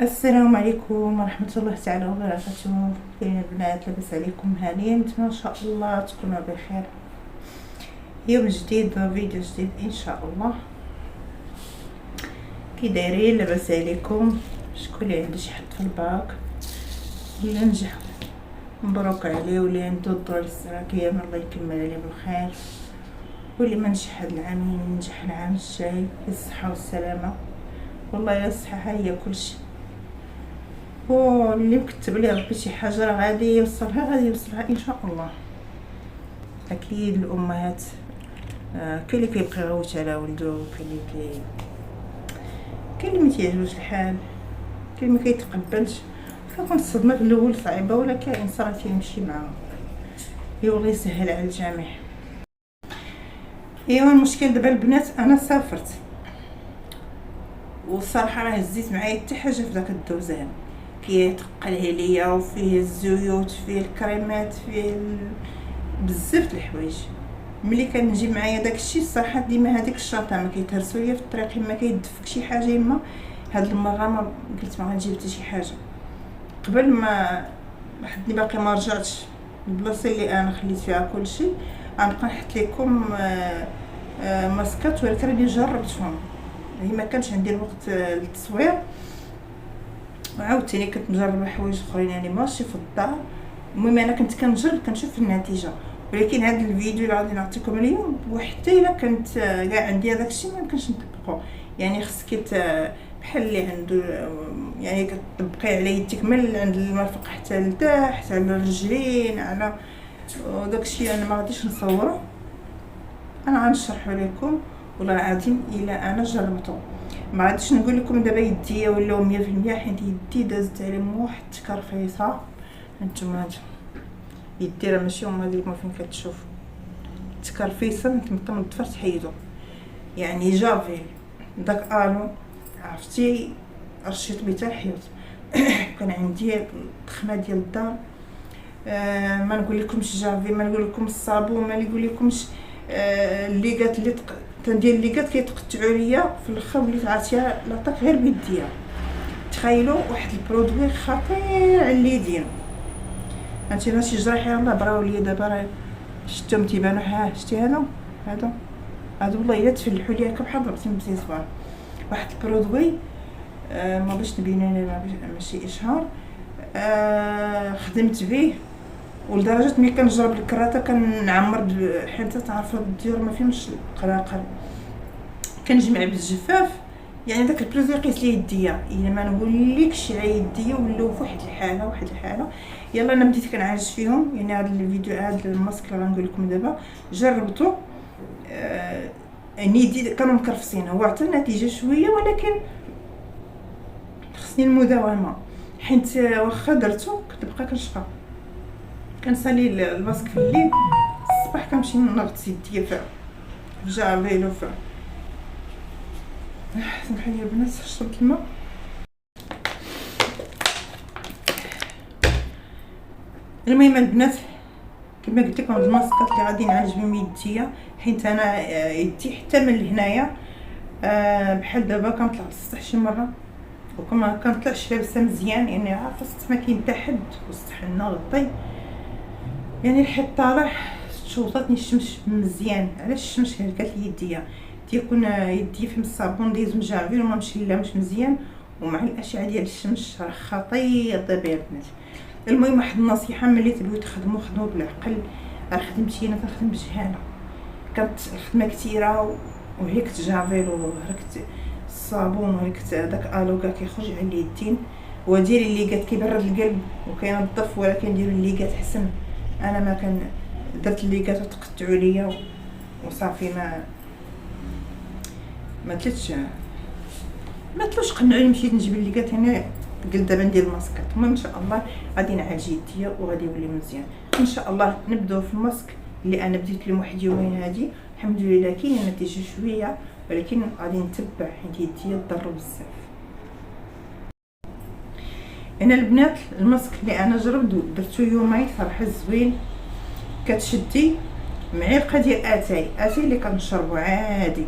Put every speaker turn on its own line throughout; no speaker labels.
السلام عليكم ورحمة الله تعالى وبركاته. كاين البنات لاباس عليكم؟ هانيا نتمنى ان شاء الله تكونوا بخير. يوم جديد وفيديو جديد ان شاء الله. كي دايرين؟ لاباس عليكم؟ شكون اللي عنده شي حد في الباك اللي نجح مبروك عليه، واللي عنده الدور الاشتراكية الله يكمل عليه بالخير، واللي ما نجح هاد العام ينجح العام الجاي بالصحة والسلامة. والله الصحة هي كلشي، واللي مكتب ليه ربي شي حاجه راه غادي يوصلها ان شاء الله. اكيد الامهات كاين اللي كيبقى يغوت على ولدو، كاين اللي ما تيعجبوش الحال، كاين اللي ما كيتقبلش. كنكون الصدمه في الاول صعيبه، ولا كاين صراحه تيمشي معاهم. والله يسهل على الجميع. ايوا المشكل دابا البنات، انا سافرت والصراحه راه هزيت معايا حتى حاجه في داك الدوزان، كيتقل عليا وفيه الزيوت، فيه الكريمات، فيه بزاف د الحوايج. ملي كنجيب معايا داكشي الصراحه ديما هذيك الشنطه ما كيتهرسوا ليا في الطريق، ما كيدفك شي حاجه. يما هاد المره ما قلت ما غنجيب حتى شي حاجه. قبل ما حدني باقي ما رجعتش البلاصه اللي انا خليت فيها كلشي، غنبقى نحط لكم ماسكات، ولكن راني جربتهم. هي ما كانش عندي الوقت للتصوير، وعاوتاني كنت مجربه حوايج اخرين يعني ماشي في الدار. المهم انا كنت كنجرب كنشوف النتيجه، ولكن هذا الفيديو اللي غادي نعطيكم اليوم، وحتى الا كنت كاع عندي هذاك الشيء ما يمكنش نطبقه. يعني خصك بحال اللي عنده، يعني كتطبقي على يديك من عند المرفق حتى لتحت، على الرجلين، على داك الشيء. انا ما غاديش نصوره، انا غنشرحه لكم. والله العظيم الا انا جربته ما غاديش نقول لكم دابا يديا ولاو 100%، حيت يدي دازت عليهم واحد التكرفيصه. هانتوما يدي راه ماشي هما اللي فين كتشوفوا التكرفيصه، متمطفر تحيدو. يعني جافيل داك الو عرفتي رشيت بيتا الحيوط. كان عندي التخمه ديال الدار، ما نقول لكمش جافي، ما نقول لكم الصابون، ما نقول لكمش الليغات اللي تندير الليغات كيتقطعوا ليا في الاخر، وليت عاطيه لاطاك غير بيديا. تخيلوا واحد البرودوي خطير على اليدين. هانتي شي جراحه يلاه براو ليا دابا، راه شفتهم تيبانو. شتي هادو والله الا تفلحوا ليا بحال ضربتي بزيزوار. واحد البرودوي ما باش نبينو ماشي اشهار، خدمت به، ولدرجه ملي كنجرب الكراته كنعمر حيت تعرفوا الديور ما فيهمش القراقر، كنجمع بالجفاف. يعني داك البلوز يقيس لي يديا، الا ما نقولكش على يديا ولاو في واحد الحاله. يلا انا بديت كنعالج فيهم. يعني هذا الفيديو، هذا الماسك اللي غنقول لكم دابا جربته، يعني يدي كانوا مكرفسين. هو عطى النتيجه شويه، ولكن خصني المداومه، حيت واخا درتو كتبقى كنشقى. كنسالي الماسك في الليل، الصباح كنمشي نغطس يديا في جافيل وفي سمحوا لي البنات شربت الماء. المهم البنات كما قلت لكم، هاد الماسكات اللي غادي نعالج بهم يديا، حيت انا يدي حتى من هنايا بحال دابا كنطلع للسطح شي مره وكما كنطلعش لابسه مزيان، يعني عارفه السطح ما كاين حتى حد، والسطح نغطي. يعني الحيط طالع شوطاتني الشمس مزيان. علاش الشمس هلكات لي يديا؟ تيكون يدي فيهم الصابون ديز مجافين وما مشي لا مش مزيان، ومع الاشعه ديال الشمس راه خطير دابا البنات. المهم واحد النصيحه، ملي تبغيو خدموا بالعقل. راه خدمتي انا كنخدم بجهاله، كانت الخدمه كثيره، وهيك جافيل وهركت الصابون وهركت داك الو كاع كيخرج على اليدين. وديري الليغات كيبرد القلب وكينظف، ولكن ديروا الليغات حسن. انا ما كان درت الليغات وتقطعوا ليا وصافي، ما تلوش قنعوني. مشيت نجيب الليغات هنا، قلت دابا ندير الماسكات. المهم ان شاء الله غادي نعالج يديا وغادي يولي مزيان ان شاء الله. نبداو في الماسك اللي انا بديت لهم واحد يومين هادي، الحمد لله كاينه نتيجه شويه، ولكن غادي نتبع حيت يديا ضروا بزاف. هنا البنات الماسك اللي انا جربت درتو يومين صراحه زوين. كتشدي معلقه ديال اتاي اللي كنشربو عادي،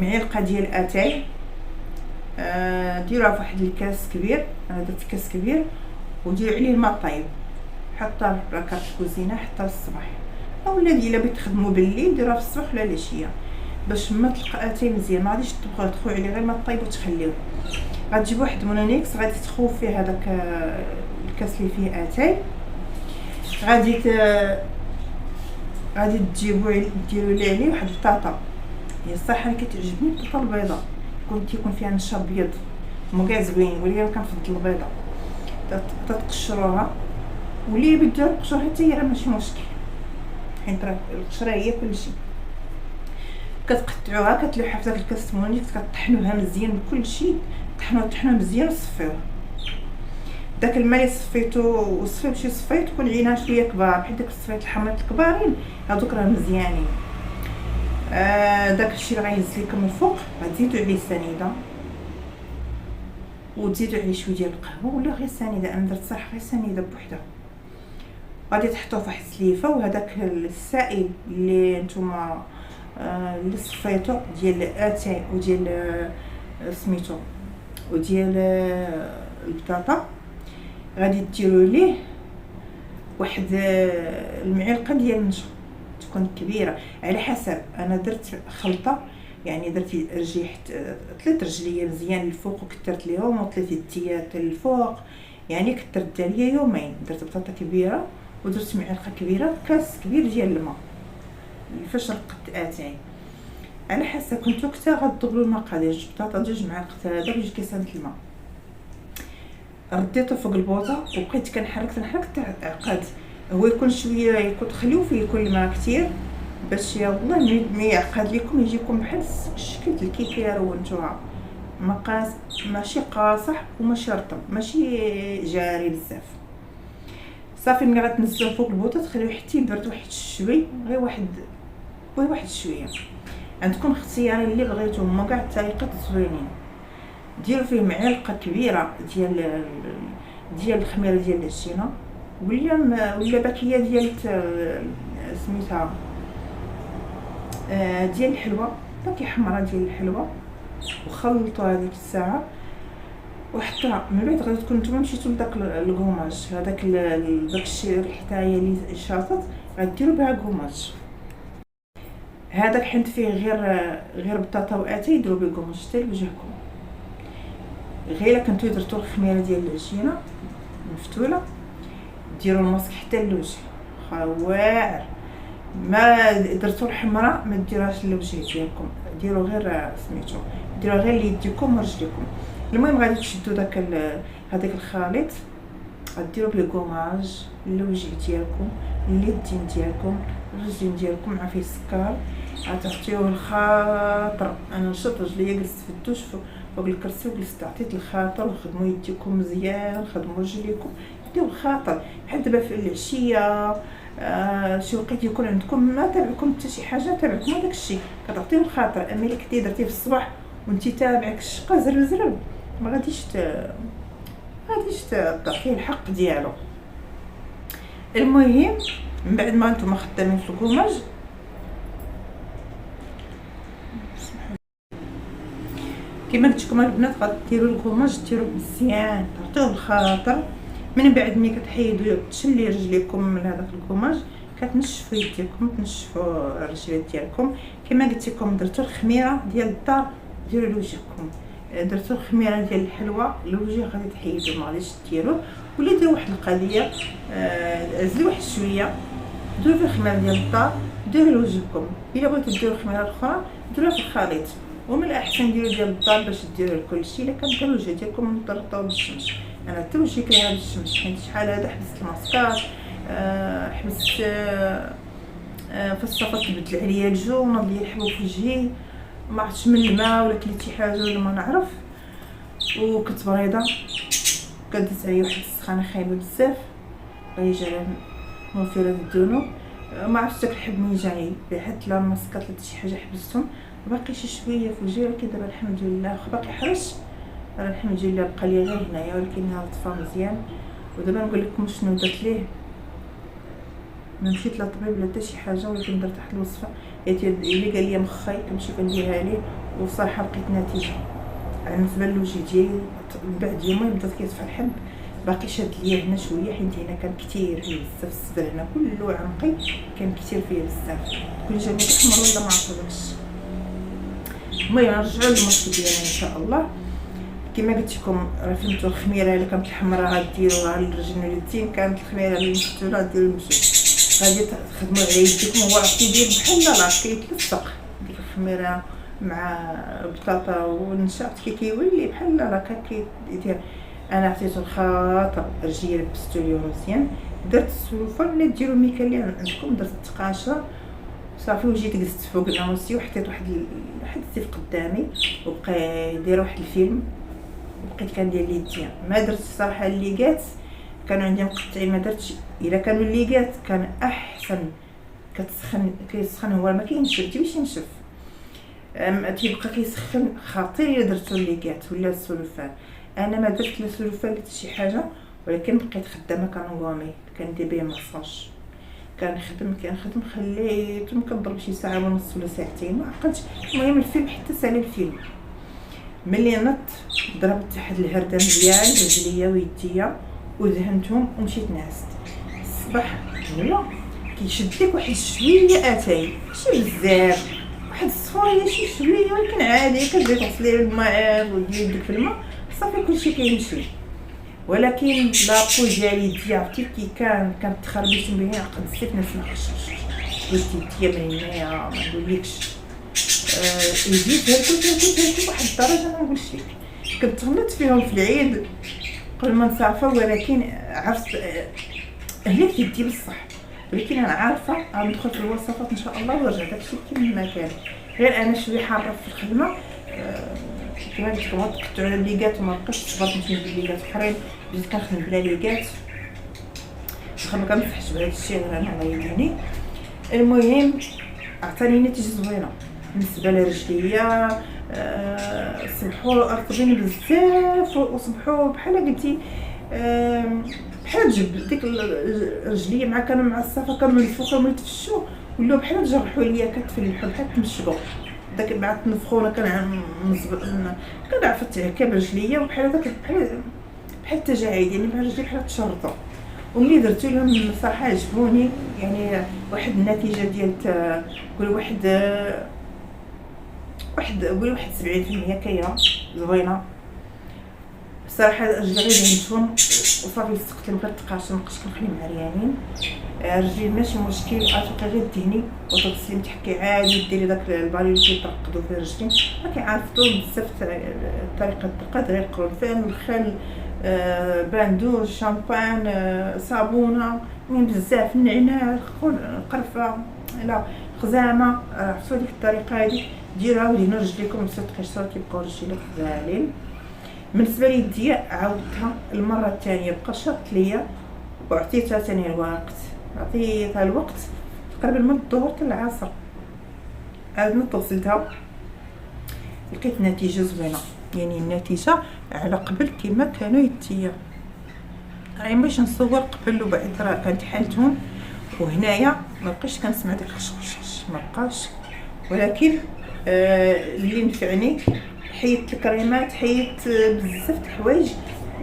معلقه ديال اتاي، ديروها في واحد الكاس كبير، انا درت كاس كبير، وديروا عليه الماء طايب، حطها في لاكارت كوزينه حتى الصباح، اولا الا بغيتو تخدموا بالليل ديروها في الصباح ولا العشيه باش ما تلقى اتاي مزيان، ما غاديش تبغيو تخوي عليه غير الماء طايب وتخليوه. غتجيبوا واحد مونونيكس غادي تخوي فيه هذاك الكاس اللي فيه اتاي، غادي تجيبوا ديروا ليه عليه واحد البطاطا، هي الصراحه انا كتعجبني البطاطا البيضاء، تيكون فيها نشا ابيض هما كاع زوينين، ولكن انا كنفضل البيضاء. تقشروها، واللي بدها تقشرها حتى هي راه ماشي مشكل، حيت راه القشره هي كلشي. كتقطعوها كتلوحها في داك الكاس مونيكس، كطحنوها مزيان بكلشي، طحنوها مزيان وصفيوها. داك الماء اللي صفيتو وصفيه بشي صفيه تكون عينها شويه كبار، بحال داك الصفيات الحمرات الكبارين هذوك راه مزيانين. داك الشيء اللي غيهز لكم الفوق غتزيدوا عليه سنيده، وتزيدوا عليه شويه ديال القهوه ولا غير سنيده، انا درت صراحه غير سنيده بوحدها. غادي تحطوه في واحد السليفه، وهذاك السائل اللي نتوما اللي صفيتو ديال اتاي وديال سميتو وديال البطاطا غادي ديروا ليه واحد المعلقه ديال النشا تكون كبيره على حسب. انا درت خلطه، يعني درت رجيحت 3 رجليه مزيان الفوق وكثرت ليهم، و3 ديات الفوق، يعني كثرت عليا يومين. درت بطاطا كبيره ودرت معلقه كبيره كاس كبير ديال الماء فاش رقدت اتاي، على حسب كنتو كتا غتضربوا المقادير، جوج بطاطا 2 معالق هذا 2 كيسان الماء، رديته فوق البوطه وبقيت كنحرك حتى عقد. هو يكون شويه يكون تخليو فيه يكون الماء كثير باش يا والله ما يعقد لكم، يجيكم بحال الشكل د الكيكه رونتوها، مقاس ماشي قاصح وماشي رطب ماشي جاري بزاف. صافي ملي غتنزلوه فوق البوطه تخليوه حتى يبرد واحد الشوي، غير واحد شويه. عندكم اختيار اللي بغيتو، هما كاع الطريقات زوينين. ديروا فيه معلقه كبيره ديال الخميره ديال العجينه، ولا باكيه ديال سميتها ديال الحلوى، باكيه حمراء ديال الحلوى، وخلطوا هذيك الساعه وحطها. من بعد غادي تكون نتوما مشيتو لداك الكوماج، هذاك الشيء الحتايه اللي شاطت غديروا بها كوماج هذاك، حيت فيه غير بطاطا واتاي ديروا به كوماج حتى لوجهكم. غير كنتو درتو الخميره ديال العجينه مفتوله ديروا الماسك حتى للوجه واعر، ما درتو الحمراء ما ديروهاش للوجه ديالكم، ديروا غير سميتو ديروا غير ليديكم ورجليكم. المهم غادي تشدوا هذاك الخليط غديروا به كوماج للوجه ديالكم، اليدين ديالكم، الرجلين ديالكم، مع فيه السكر. غتعطيوه الخاطر. انا نشط رجليا جلست في الدوش فوق الكرسي وجلست عطيت الخاطر، وخدموا يديكم مزيان، خدموا رجليكم، ديروا الخاطر. بحال دابا في العشيه شي وقت يكون عندكم ما تابعكم حتى شي حاجه، تابعكم هذاك الشيء كتعطيو الخاطر. اما الا كنتي درتيه في الصباح وانت تابعك الشقه زرب ما غاديش تعطيه الحق ديالو. المهم من بعد ما نتوما خدامين في الكوماج كما قلت لكم البنات غديروا الكوماج ديروا مزيان، تعطيوه الخاطر. من بعد ملي كتحيدوا تشلي رجليكم من هذاك الكوماج كتنشفوا يديكم، تنشفوا الرجلين ديالكم. كما قلت لكم درتوا الخميره ديال الدار ديروا لوجهكم، درتوا الخميره ديال الحلوى لوجه غادي تحيدوا، ما غاديش ديروه. ولا ديروا واحد القضيه عزلوا واحد شويه، ديروا في الخميره ديال الدار ديروا لوجهكم. الا بغيتوا ديروا الخميره الاخرى ديروها في الخليط، ومن الاحسن ديروا ديال الدار باش ديروا كلشي. الا كان الوجه ديالكم مطرطو بالشمس، انا حتى وجهي كيهرب بالشمس، حيت شحال هذا حبست الماسكات، حبست في الصفا تبدل عليا الجو وناض لي الحبوب في وجهي، ما عرفتش من الماء ولا كليت شي حاجه ولا ما نعرف، وكنت مريضه. كدت عليا واحد السخانه خايبه بزاف غيجي على مغفره الذنوب. ما عرفتش داك الحب منين جاني، حيت لا الماسكات لا شي حاجه حبستهم، باقي شي شويه في وجهي، ولكن دابا الحمد لله باقي حرش، الحمد لله بقى لي غير هنايا، ولكن طفى مزيان. ودابا نقول لكم شنو درت ليه. ما مشيت لا طبيب ولا حتى شي حاجه، ولكن درت واحد الوصفه اللي قال لي مخي كنمشي كنديرها ليه، وصراحه لقيت نتيجه. بالنسبه للوجه ديالي بعد يومين بدات كيطفى الحب، باقي شاد ليا هنا شويه حيت هنا كان كثير فيه بزاف الصدر، هنا كله عنقي كان كثير فيه بزاف، كل جانب احمر ولا ما عرفتش. المهم نرجعوا للمشكل ديالنا ان شاء الله. كما قلت لكم راه فهمتوا الخميره اللي كانت الحمراء غديروها للرجل واليدين، كانت الخميره اللي مفتوله ديال المشي غادي تخدموا على يديكم. هو راه كيدير بحال لا كيتلصق ديك الخميره مع البطاطا والنشا، كيولي بحال لا كيدير. انا عطيته الخاطر رجلي لبستو ليه مزيان، درت السلوفه اللي ديروا الميكا اللي عندكم، درت التقاشره صافي، وجيت جلست فوق الانوسي وحطيت واحد السيف قدامي وبقى يدير واحد الفيلم، بقيت كندير ليديا. ما درت الصراحه الليغات كانوا عندي مقطعين، ما درتش. الا كانوا الليغات كان احسن، كيسخن هو ما كينشف ينشف، تيبقى كيسخن خطير الا درتو الليغات ولا السلوفان. انا ما درت لا سلوفان لا شي حاجه، ولكن بقيت خدامه كنغومي كندير بيه ماساج، كنخدم خليت كنضرب شي ساعه ونص ولا ساعتين ما عقلتش. المهم الفيلم حتى سالي الفيلم، ملي نط ضربت واحد الهرده مزيان رجليا ويديا ودهنتهم ومشيت نعست. الصباح ولا كيشد لك واحد شويه اتاي، ماشي بزاف، واحد الصفايه شي شويه، ولكن عادي كتبغي تغسلي بالماء وديري يدك في الماء صافي كلشي كيمشي. ولكن لابو ديالي يدي عرفتي كي كانت تخربيش من بين عقد السيف نسمع قلت يديا من هنايا ما نقولكش. يديت هاكو واحد الدرجه ما نقولش لك، كنت غلطت فيهم في العيد قبل ما نصافى، ولكن عرفت هلكت يدي بصح. ولكن انا عارفه غندخل في الوصفات ان شاء الله ونرجع داكشي كما كان، غير انا شويه حاره في الخدمه. كما قلت لكم تقطعوا على الليغات وما بقيتش صبرت نمشي ندير ليغات اخرين، بديت كنخدم بلا ليغات واخا ما كنفرحش بهذا الشيء، غير انا الله يهديني. المهم عطاني نتيجه زوينه بالنسبه لرجليا. صبحوا رطبين بزاف وصبحوا بحال قلتي بحال جب ديك الرجليه مع كانوا مع الصفا كانوا الفوق ملتفشوا ولاو بحال تجرحوا ليا كتفلحوا بحال تمشقوا داك بعد تنفخونا كنعرف تعكب رجليا وبحال داك بحال التجاعيد، يعني بحال رجلي بحال تشرطوا. وملي درتو لهم صراحه عجبوني، يعني واحد النتيجه ديال قولي قولي واحد 70% كاينه زوينه صراحه. رجلي غير دهنتهم وصافي استقتلهم غير التقاشر، مابقيتش كنخليهم عريانين. رجلي ماشي مشكل، اتوقع غير دهني وتغسلي تحكي عادي ديري داك البالي اللي كيترقدوا فيه رجلين، ما كيعرفتوا بزاف طريقه الترقاد، غير القرنفل والخل، باندوج، شامبان، صابونه، من بزاف النعناع، القرفه، لا خزامه، عرفتوا ديك الطريقه هذه ديروها ودهنوا رجليكم بصدق قشره كيبقاو رجليك غزالين. بالنسبه ليديا عاودتها المره الثانيه بقى شرط ليا وعطيتها ثاني الوقت تقريبا من الظهر حتى العصر، عاد غسلتها لقيت نتيجه زوينه، يعني النتيجه على قبل كما كانوا يديا. راه باش نصور قبل وبعد راه كانت حالتهم، وهنايا ما بقيتش كنسمع داك الخشخش ما بقاش. ولكن اللي نفعني حيدت الكريمات، حيدت بزاف د الحوايج،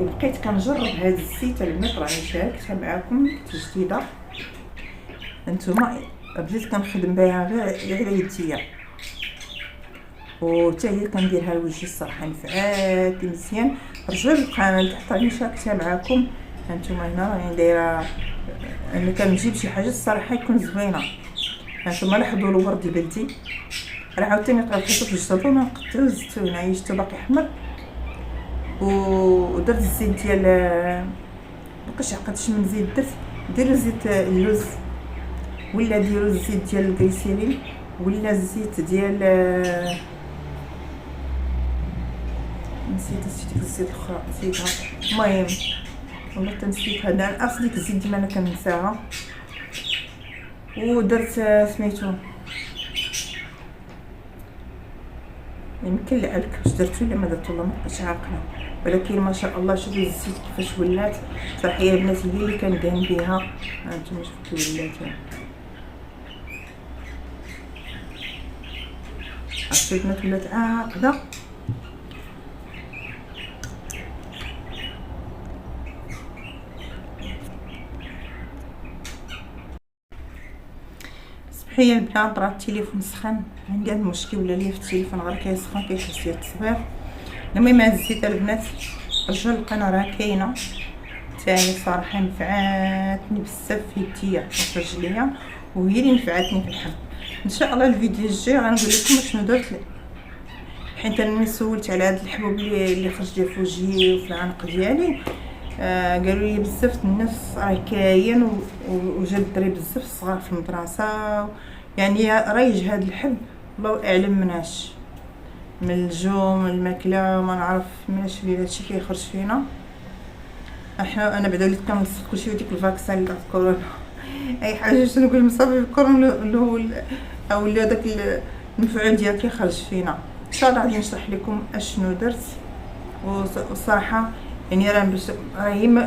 وبقيت كنجرب هاد الزيت المتر اللي شاركتها معكم جديده انتما، بديت كنخدم بها غير على يديا، وحتى هي كنديرها لوجهي الصراحه نفعات مزيان. رجعوا للقناه تحت راني شاركتها معكم هانتوما. هنا راني دايره انا كنجيب شي حاجه الصراحه يكون زوينه. هانتوما لاحظوا الورد البلدي راه عاوتاني طرحته في الزيتون، قطعته الزيتون عيشته باقي حمر، ودرت الزيت ديال مابقيتش عقلت شنو من زيت درت. ديروا زيت اللوز ولا ديروا الزيت ديال الغليسيرين ولا الزيت ديال نسيت ديك الزيت الاخرى نسيتها، المهم والله تنسيت هذا اصل ديك الزيت ديما انا كنساها. ودرت سميتو يمكن لعلك واش درتو ولا ما درتو والله مابقيتش عاقله، ولكن ما شاء الله شوفوا الزيت كيفاش ولات صراحه يا البنات هي اللي كندهن بها. هانتوما شوفوا كي ولات عرفتي البنات ولات عاقده. صبحيه البنات راه التليفون سخن، عندي هاد المشكل ولا ليا في التليفون غير كيسخن كيحس التصوير. المهم هزيت البنات رجع القناه راه كاينه تاهي صراحه نفعاتني بزاف في يديا وفي رجليا، وهي اللي نفعتني في الحب. ان شاء الله الفيديو الجاي غنقول لكم شنو درت، حيت انا سولت على هاد الحبوب اللي خرج لي في وجهي وفي العنق ديالي. قالوا لي بزاف الناس راه كاين وجا الدري بزاف الصغار في المدرسه، يعني رايج هاد الحب الله اعلم مناش، من الجو من الماكله ما نعرف مناش اللي هادشي كيخرج فينا. انا بعدا وليت كنلصق كلشي وديك الفاكسين اللي كورونا اي حاجه شنو نقول مصاب بكورونا اللي هو او اللي داك المفعول ديالها كيخرج فينا. ان شاء الله غادي نشرح لكم اشنو درت، والصراحه يعني راه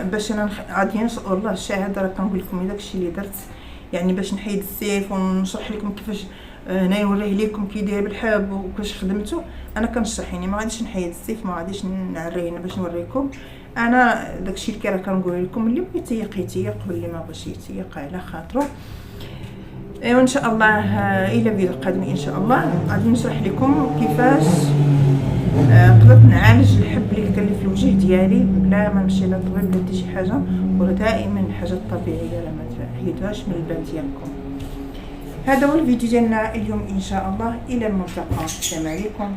باش انا غادي والله الشاهد راه كنقول لكم داكشي اللي درت، يعني باش نحيد السيف ونشرح لكم كيفاش هنا نوريه لكم كي داير بالحب وكيفاش خدمته. انا كنشرح يعني ما غاديش نحيد السيف، ما غاديش نعري هنا باش نوريكم انا داكشي اللي راه كنقول لكم. اللي بغى يتيق واللي ما بغاش يتيق على خاطرو. وان شاء الله الى فيديو قادم ان شاء الله غادي نشرح لكم كيفاش قدرت نعالج الحب اللي كان في الوجه ديالي بلا ما نمشي للطبيب ولا شي حاجه، وراه دائما الحاجات الطبيعيه راه ما تحيدوهاش من البال ديالكم. هذا هو الفيديو ديالنا اليوم ان شاء الله، الى الملتقى، السلام عليكم.